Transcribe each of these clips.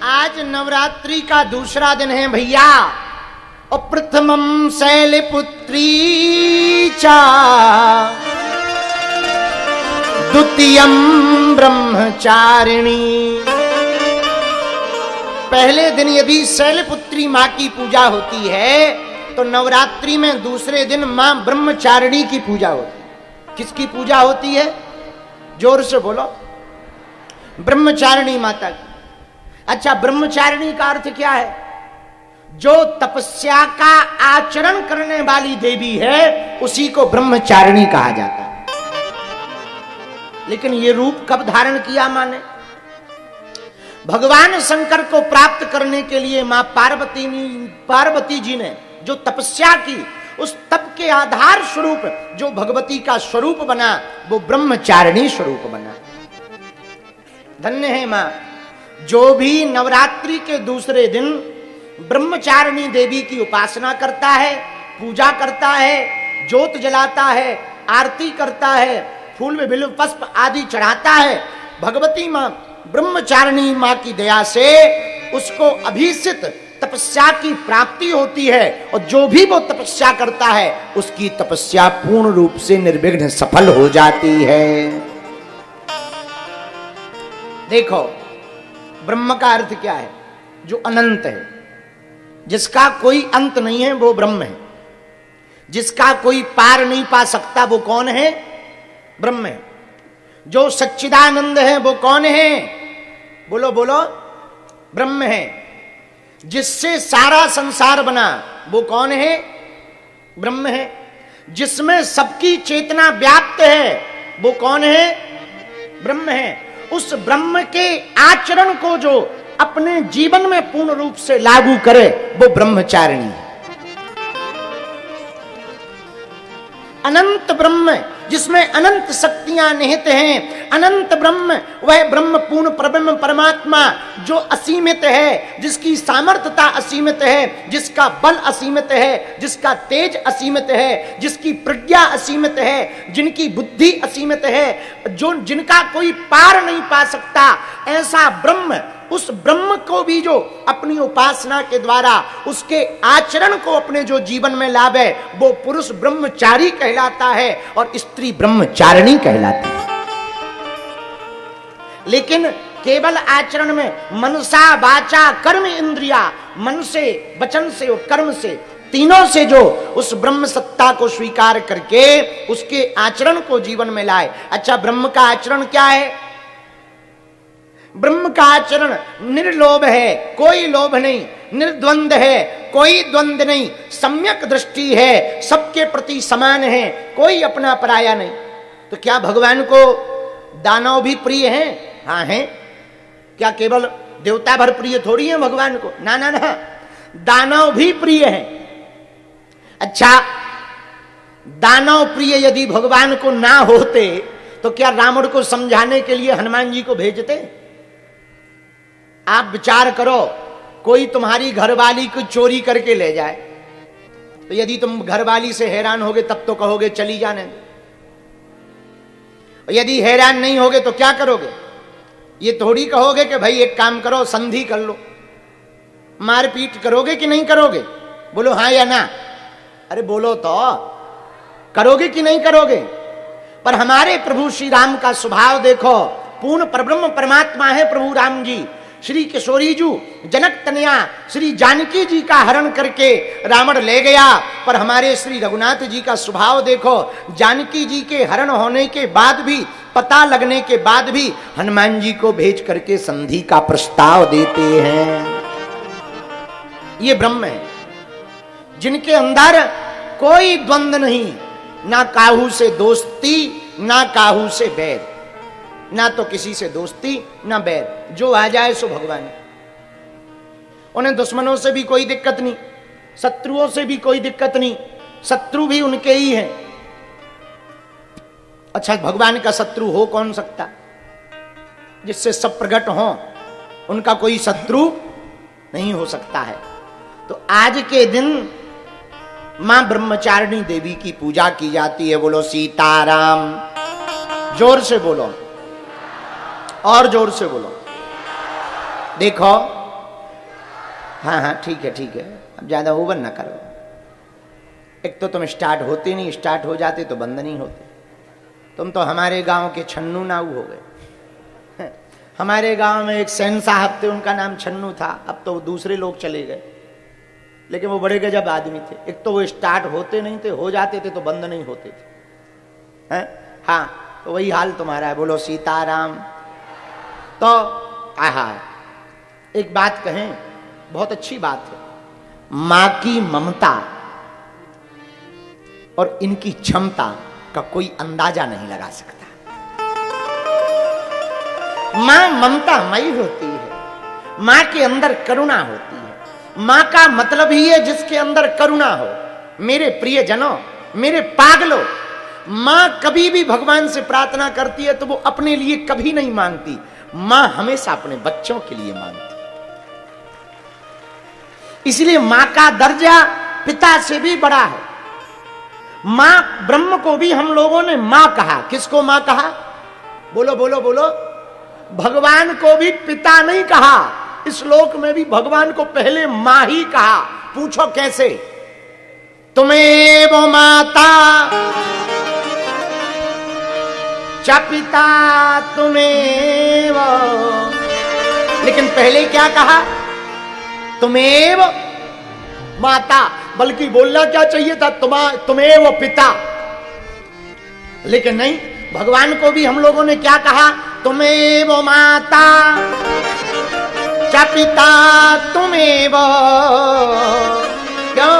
आज नवरात्रि का दूसरा दिन है भैया। और प्रथमम शैलपुत्री चा द्वितीयम ब्रह्मचारिणी। पहले दिन यदि शैलपुत्री मां की पूजा होती है तो नवरात्रि में दूसरे दिन मां ब्रह्मचारिणी की पूजा होती है। किसकी पूजा होती है? जोर से बोलो। ब्रह्मचारिणी माता की। अच्छा, ब्रह्मचारिणी का अर्थ क्या है? जो तपस्या का आचरण करने वाली देवी है उसी को ब्रह्मचारिणी कहा जाता है। लेकिन ये रूप कब धारण किया माने? भगवान शंकर को प्राप्त करने के लिए मां पार्वती जी ने जो तपस्या की, उस तप के आधार स्वरूप जो भगवती का स्वरूप बना वो ब्रह्मचारिणी स्वरूप बना। धन्य है मां। जो भी नवरात्रि के दूसरे दिन ब्रह्मचारिणी देवी की उपासना करता है, पूजा करता है, ज्योत जलाता है, आरती करता है, फूल में बिल्व पुष्प आदि चढ़ाता है, भगवती मां ब्रह्मचारिणी मां की दया से उसको अभिषिक्त तपस्या की प्राप्ति होती है। और जो भी वो तपस्या करता है उसकी तपस्या पूर्ण रूप से निर्विघ्न सफल हो जाती है। देखो, ब्रह्म का अर्थ क्या है? जो अनंत है, जिसका कोई अंत नहीं है वो ब्रह्म है। जिसका कोई पार नहीं पा सकता वो कौन है? ब्रह्म है। जो सच्चिदानंद है वो कौन है? बोलो बोलो, ब्रह्म है। जिससे सारा संसार बना वो कौन है? ब्रह्म है। जिसमें सबकी चेतना व्याप्त है वो कौन है? ब्रह्म है। उस ब्रह्म के आचरण को जो अपने जीवन में पूर्ण रूप से लागू करे वो ब्रह्मचारिणी है। अनंत ब्रह्म जिसमें अनंत शक्तियां निहित हैं, अनंत ब्रह्म, वह ब्रह्म पूर्ण परब्रह्म परमात्मा जो असीमित है, जिसकी सामर्थ्यता असीमित है, जिसका बल असीमित है, जिसका तेज असीमित है, जिसकी प्रज्ञा असीमित है, जिनकी बुद्धि असीमित है, जो जिनका कोई पार नहीं पा सकता, ऐसा ब्रह्म, उस ब्रह्म को भी जो अपनी उपासना के द्वारा उसके आचरण को अपने जो जीवन में लावे वो पुरुष ब्रह्मचारी कहलाता है और स्त्री ब्रह्मचारिणी कहलाती है। लेकिन केवल आचरण में मनसा वाचा कर्म इंद्रिया, मन से, वचन से और कर्म से, तीनों से जो उस ब्रह्म सत्ता को स्वीकार करके उसके आचरण को जीवन में लाए। अच्छा, ब्रह्म का आचरण क्या है? ब्रह्म का आचरण निर्लोभ है, कोई लोभ नहीं, निर्द्वंद है, कोई द्वंद नहीं, सम्यक दृष्टि है, सबके प्रति समान है, कोई अपना पराया नहीं। तो क्या भगवान को दानव भी प्रिय हैं? हाँ हैं। क्या केवल देवता भर प्रिय थोड़ी है भगवान को? ना ना ना, दानव भी प्रिय हैं। अच्छा, दानव प्रिय यदि भगवान को ना होते तो क्या रावण को समझाने के लिए हनुमान जी को भेजते? आप विचार करो, कोई तुम्हारी घरवाली को चोरी करके ले जाए तो यदि तुम घरवाली से हैरान होगे तब तो कहोगे चली जाने। यदि हैरान नहीं होगे तो क्या करोगे? ये थोड़ी कहोगे कि भाई एक काम करो, संधि कर लो। मारपीट करोगे कि नहीं करोगे? बोलो हाँ या ना। अरे बोलो तो, करोगे कि नहीं करोगे? पर हमारे प्रभु श्री राम का स्वभाव देखो, पूर्ण परब्रह्म परमात्मा है प्रभु राम जी। श्री किशोरी जी जनक तनया श्री जानकी जी का हरण करके रावण ले गया, पर हमारे श्री रघुनाथ जी का स्वभाव देखो, जानकी जी के हरण होने के बाद भी, पता लगने के बाद भी हनुमान जी को भेज करके संधि का प्रस्ताव देते हैं। ये ब्रह्म है जिनके अंदर कोई द्वंद नहीं, ना काहू से दोस्ती, ना काहू से बैर, ना तो किसी से दोस्ती ना बैर, जो आ जाए सो भगवान। उन्हें दुश्मनों से भी कोई दिक्कत नहीं, शत्रुओं से भी कोई दिक्कत नहीं, शत्रु भी उनके ही हैं। अच्छा, भगवान का शत्रु हो कौन सकता? जिससे सब प्रकट हो, उनका कोई शत्रु नहीं हो सकता है। तो आज के दिन मां ब्रह्मचारिणी देवी की पूजा की जाती है। बोलो सीताराम। जोर से बोलो और जोर से बोलो। देखो, हाँ हाँ ठीक है, अब ज्यादा ओवर ना करो। एक तो तुम स्टार्ट होते नहीं, स्टार्ट हो जाते तो बंद नहीं होते। तुम तो हमारे गांव के छन्नू नाऊ हो गए। हमारे गांव में एक सैन साहब थे, उनका नाम छन्नू था, अब तो दूसरे लोग चले गए, लेकिन वो बड़े गजब आदमी थे। एक तो वो स्टार्ट होते नहीं थे, हो जाते थे तो बंद नहीं होते थे। हाँ, तो वही हाल तुम्हारा है। बोलो सीताराम। तो आहा, एक बात कहें, बहुत अच्छी बात है। मां की ममता और इनकी क्षमता का कोई अंदाजा नहीं लगा सकता। मां ममतामयी होती है, मां के अंदर करुणा होती है। मां का मतलब ही है जिसके अंदर करुणा हो। मेरे प्रियजनों, मेरे पागलों, मां कभी भी भगवान से प्रार्थना करती है तो वो अपने लिए कभी नहीं मांगती, मां हमेशा अपने बच्चों के लिए मांगती। इसलिए मां का दर्जा पिता से भी बड़ा है। मां ब्रह्म को भी हम लोगों ने मां कहा। किसको मां कहा? बोलो बोलो बोलो। भगवान को भी पिता नहीं कहा, इस लोक में भी भगवान को पहले मां ही कहा। पूछो कैसे? तुम्हें वो माता च पिता तुम्हें वो, लेकिन पहले क्या कहा? तुम्हें वो माता, बल्कि बोलना क्या चाहिए था? तुम्हें वो पिता। लेकिन नहीं, भगवान को भी हम लोगों ने क्या कहा? तुम्हें वो माता च पिता तुम्हें वो। क्यों?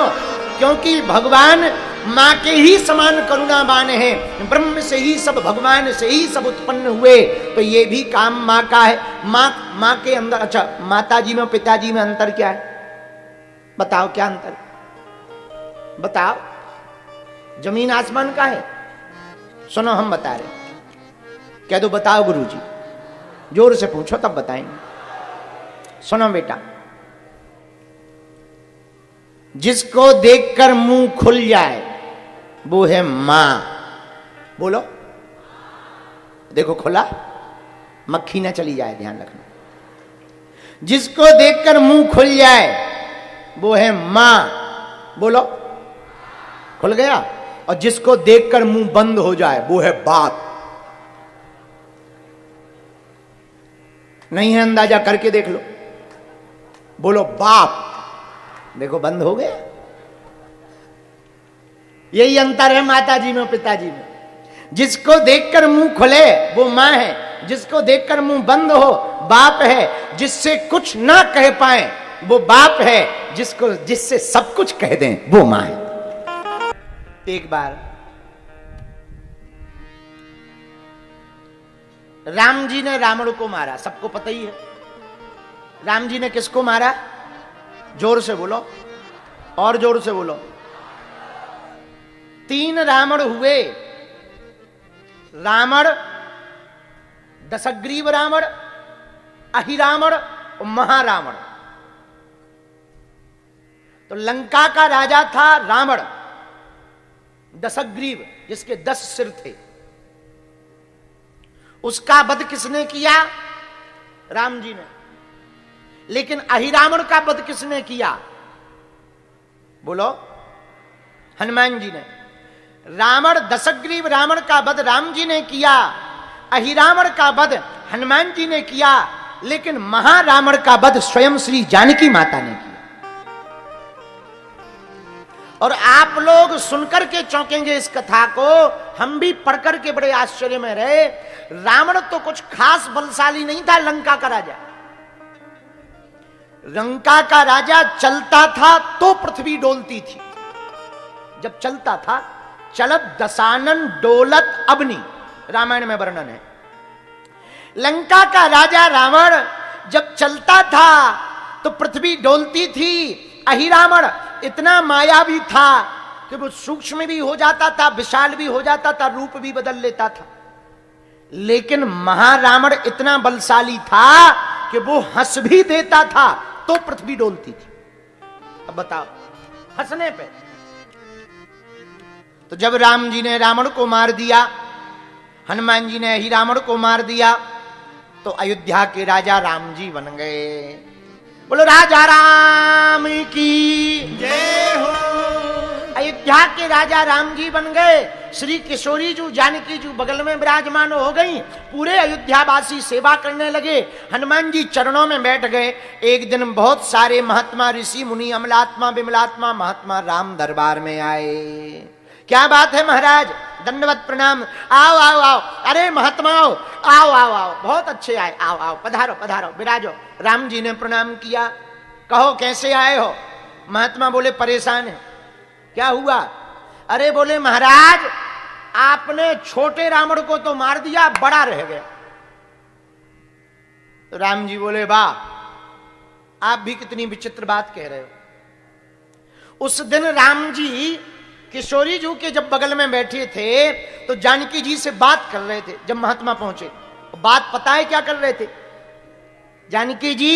क्योंकि भगवान मां के ही समान करुणावान है। ब्रह्म से ही सब, भगवान से ही सब उत्पन्न हुए, तो ये भी काम मां का है। मां के अंदर, अच्छा, माताजी में पिताजी में अंतर क्या है? बताओ, क्या अंतर? बताओ। जमीन आसमान का है। सुनो, हम बता रहे। कह दो बताओ गुरुजी, जोर से पूछो तब बताएंगे। सुनो बेटा, जिसको देखकर मुंह खुल जाए वो है मां। बोलो। देखो खुला, मक्खी ना चली जाए, ध्यान रखना। जिसको देखकर मुंह खुल जाए वो है मां। बोलो। खुल गया। और जिसको देखकर मुंह बंद हो जाए वो है बाप। नहीं है अंदाजा? करके देख लो। बोलो बाप। देखो बंद हो गया। यही अंतर है माताजी में पिताजी में। जिसको देखकर मुंह खुले वो मां है, जिसको देखकर मुंह बंद हो बाप है। जिससे कुछ ना कह पाए वो बाप है, जिससे सब कुछ कह दें वो मां है। एक बार राम जी ने रावण को मारा, सबको पता ही है। राम जी ने किसको मारा? जोर से बोलो, और जोर से बोलो। 3 रावण हुए। रावण, दशग्रीव रावण, अहिरावण और महारावण। तो लंका का राजा था रावण, दशग्रीव, जिसके 10 सिर थे। उसका वध किसने किया? राम जी ने। लेकिन अहिरावण का वध किसने किया? बोलो। हनुमान जी ने। रावण, दशग्रीव रावण का वध राम जी ने किया, अहिरावण का वध हनुमान जी ने किया, लेकिन महारावण का वध स्वयं श्री जानकी माता ने किया। और आप लोग सुनकर के चौंकेंगे इस कथा को, हम भी पढ़कर के बड़े आश्चर्य में रहे। रावण तो कुछ खास बलशाली नहीं था। लंका का राजा, लंका का राजा चलता था तो पृथ्वी डोलती थी। जब चलता था, चलत दशानन डोलत अबनी, रामायण में वर्णन है। लंका का राजा रावण जब चलता था तो पृथ्वी डोलती थी। अहिरावण इतना मायावी था कि वो सूक्ष्म भी हो जाता था, विशाल भी हो जाता था, रूप भी बदल लेता था। लेकिन महारावण इतना बलशाली था कि वो हंस भी देता था तो पृथ्वी डोलती थी। अब बताओ, हंसने पे। तो जब राम जी ने रावण को मार दिया, हनुमान जी ने अहिरावण को मार दिया, तो अयोध्या के राजा राम जी बन गए। बोलो राजा राम की जय हो। अयोध्या के राजा राम जी बन गए, श्री किशोरी जी जानकी जी बगल में विराजमान हो गई, पूरे अयोध्यावासी सेवा करने लगे, हनुमान जी चरणों में बैठ गए। एक दिन बहुत सारे महात्मा ऋषि मुनि अमलात्मा विमलात्मा महात्मा राम दरबार में आए। क्या बात है महाराज, दंडवत प्रणाम, आओ आओ आओ, अरे महात्माओं आओ आओ आओ, बहुत अच्छे आए, आओ आओ, पधारो पधारो, विराजो। राम जी ने प्रणाम किया, कहो कैसे आए हो? महात्मा बोले परेशान है। क्या हुआ? अरे बोले महाराज आपने छोटे रावण को तो मार दिया, बड़ा रह गया। तो राम जी बोले वाह, आप भी कितनी विचित्र बात कह रहे हो। उस दिन राम जी किशोरी जी के जब बगल में बैठे थे तो जानकी जी से बात कर रहे थे। जब महात्मा पहुंचे बात पता है क्या कर रहे थे? जानकी जी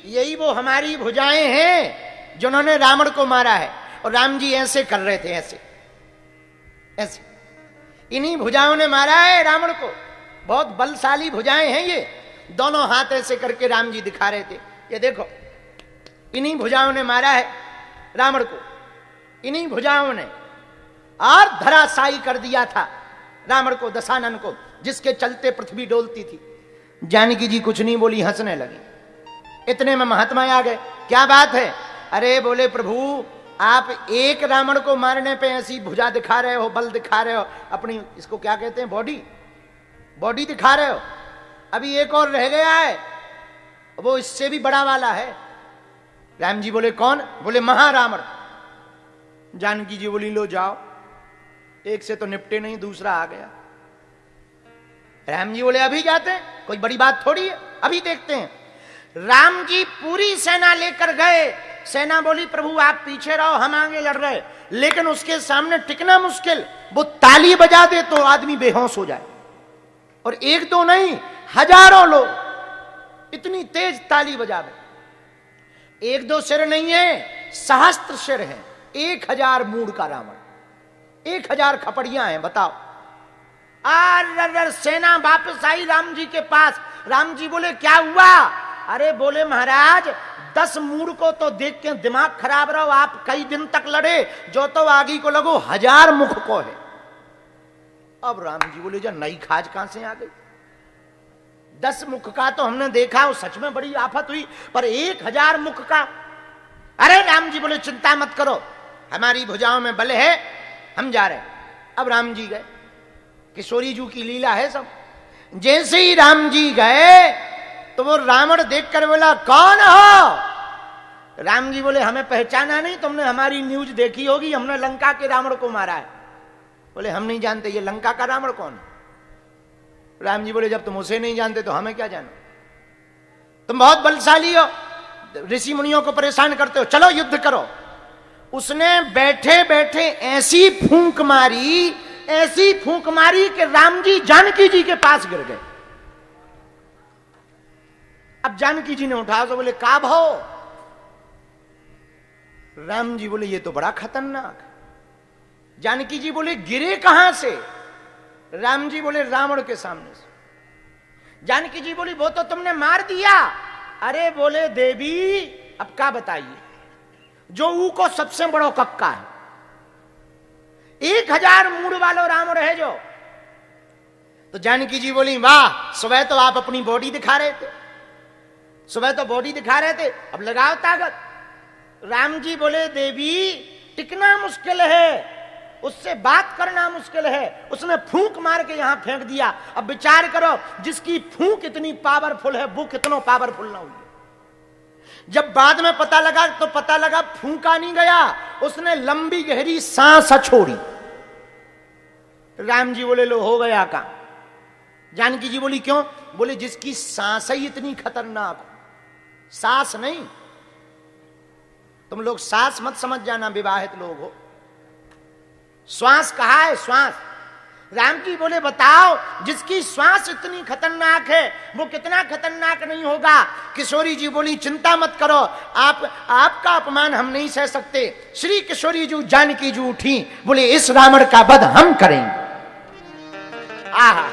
यही वो हमारी भुजाएं हैं जिन्होंने रावण को मारा है। और राम जी ऐसे कर रहे थे, ऐसे ऐसे, इन्हीं भुजाओं ने मारा है रावण को, बहुत बलशाली भुजाएं हैं ये। दोनों हाथ ऐसे करके राम जी दिखा रहे थे, ये देखो इन्हीं भुजाओं ने मारा है रावण को, इन्हीं भुजाओं ने, और धराशायी कर दिया था रावण को, दशानन को, जिसके चलते पृथ्वी डोलती थी। जानकी जी कुछ नहीं बोली, हंसने लगी। इतने में महात्मा आ गए। क्या बात है? अरे बोले प्रभु आप एक रावण को मारने पे ऐसी भुजा दिखा रहे हो, बल दिखा रहे हो, अपनी इसको क्या कहते हैं, बॉडी, बॉडी दिखा रहे हो। अभी एक और रह गया है, वो इससे भी बड़ा वाला है। राम जी बोले कौन? बोले महारावण। जानकी जी बोली लो जाओ, एक से तो निपटे नहीं, दूसरा आ गया। राम जी बोले अभी जाते हैं, कोई बड़ी बात थोड़ी है, अभी देखते हैं। राम जी पूरी सेना लेकर गए। सेना बोली प्रभु आप पीछे रहो, हम आगे लड़ रहे। लेकिन उसके सामने टिकना मुश्किल, वो ताली बजा दे तो आदमी बेहोश हो जाए। और एक दो नहीं, हजारों लोग इतनी तेज ताली बजावे। एक दो सिर नहीं है, सहस्त्र सिर है। 1000 मूड का रावण, 1000 खपड़ियां हैं, बताओ। सेना वापस आई राम जी के पास। राम जी बोले क्या हुआ? अरे बोले महाराज 10 मूड को तो देख के दिमाग खराब रहो, आप कई दिन तक लड़े, जो तो आगे को लगो 1000 मुख को है। अब राम जी बोले जा नई खाज कहां से आ गई? 10 मुख का तो हमने देखा, वो सच में बड़ी आफत हुई, पर 1000 मुख का? अरे राम जी बोले चिंता मत करो, हमारी भुजाओं में बल है, हम जा रहे। अब राम जी गए, किशोरी जी की लीला है सब। जैसे ही राम जी गए तो वो रावण देखकर बोला कौन हो? राम जी बोले हमें पहचाना नहीं, तुमने हमारी न्यूज देखी होगी, हमने लंका के रावण को मारा है। बोले हम नहीं जानते ये लंका का रावण कौन है। राम जी बोले जब तुम उसे नहीं जानते तो हमें क्या जाना, तुम बहुत बलशाली हो, ऋषि मुनियों को परेशान करते हो, चलो युद्ध करो। उसने बैठे बैठे ऐसी फूंक मारी, ऐसी फूंक मारी कि राम जी जानकी जी के पास गिर गए। अब जानकी जी ने उठाया तो बोले का भाव? राम जी बोले ये तो बड़ा खतरनाक। जानकी जी बोले गिरे कहां से? राम जी बोले रावण के सामने से। जानकी जी बोली वो तो तुमने मार दिया। अरे बोले देवी अब क्या बताइए, जो ऊ को सबसे बड़ो कक्का है, 1000 मूड वालो रावण है जो। तो जानकी जी बोली वाह, सुबह तो आप अपनी बॉडी दिखा रहे थे, सुबह तो बॉडी दिखा रहे थे, अब लगाओ ताकत। राम जी बोले देवी टिकना मुश्किल है, उससे बात करना मुश्किल है, उसने फूंक मार के यहां फेंक दिया। अब विचार करो जिसकी फूंक इतनी पावरफुल है वो कितना पावरफुल ना हुई। जब बाद में पता लगा तो पता लगा फूंका नहीं गया, उसने लंबी गहरी सांस छोड़ी। राम जी बोले लो हो गया काम। जानकी जी बोली क्यों? बोले जिसकी सांस ही इतनी खतरनाक हो, सांस नहीं, तुम लोग सांस मत समझ जाना, विवाहित लोग हो, श्वास कहा है श्वास। राम जी बोले बताओ जिसकी श्वास इतनी खतरनाक है वो कितना खतरनाक नहीं होगा। किशोरी जी बोली चिंता मत करो, आपका अपमान हम नहीं सह सकते। श्री किशोरी जी जानकी जी उठी, बोले इस रावण का वध हम करेंगे। आहा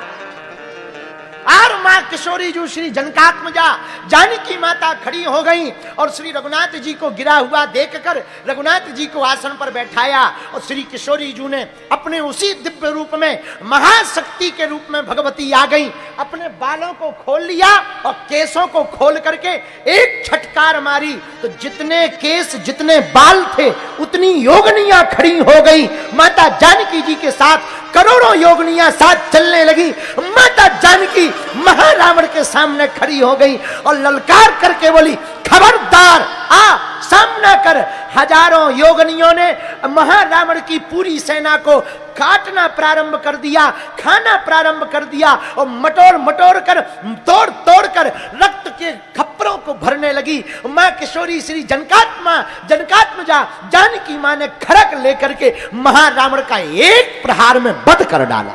और मां किशोरी जी श्री जनकात्मजा जानकी माता खड़ी हो गई और श्री रघुनाथ जी को गिरा हुआ देखकर रघुनाथ जी को आसन पर बैठाया और श्री किशोरी जी ने अपने उसी दिव्य रूप में महाशक्ति के रूप में भगवती आ गई, अपने बालों को खोल लिया और केसों को खोल करके एक छटकार मारी तो जितने केस जितने बाल थे उतनी योगनियां खड़ी हो गई। माता जानकी जी के साथ करोड़ों योगनियां साथ चलने लगी। माता जानकी महारावण के सामने खड़ी हो गई और ललकार करके बोली, खबरदार आ सामना कर। हजारों योगनियों ने महारावण की पूरी सेना को काटना प्रारंभ कर दिया, खाना प्रारंभ कर दिया और मटोर मटोर कर तोड़ तोड़ कर रक्त के खप्परों को भरने लगी। मां किशोरी श्री जनकात्मजा जानकी मां ने खड़क लेकर के महारावण का एक प्रहार में वध कर डाला।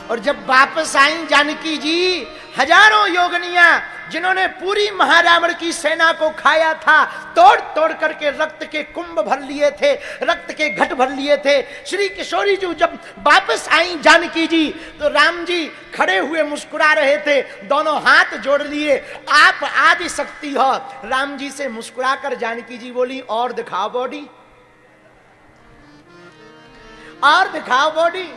और जब वापस आई जानकी जी, हजारों योगनियां जिन्होंने पूरी महारावण की सेना को खाया था, तोड़ तोड़ करके रक्त के कुंभ भर लिए थे, रक्त के घट भर लिए थे। श्री किशोरी जी जब वापस आई जानकी जी तो राम जी खड़े हुए मुस्कुरा रहे थे, दोनों हाथ जोड़ लिए, आप आदि शक्ति हो। राम जी से मुस्कुराकर जानकी जी बोली, और दिखाओ बॉडी, और दिखाओ बॉडी।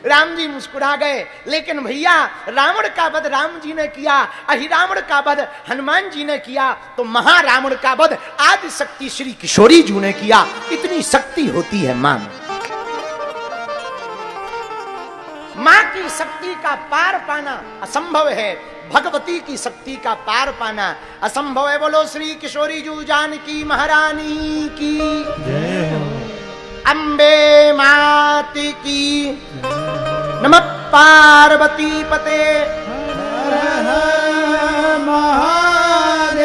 राम जी मुस्कुरा गए, लेकिन भैया रावण का वध राम जी ने किया, अहिरावण का वध हनुमान जी ने किया, तो महारावण का वध आदि शक्ति श्री किशोरी जी ने किया। इतनी शक्ति होती है मां में। मां की शक्ति का पार पाना असंभव है, भगवती की शक्ति का पार पाना असंभव है। बोलो श्री किशोरी जी जानकी महारानी की जय हो। अम्बे माती की नमः पार्वती पते हर हर महादेव।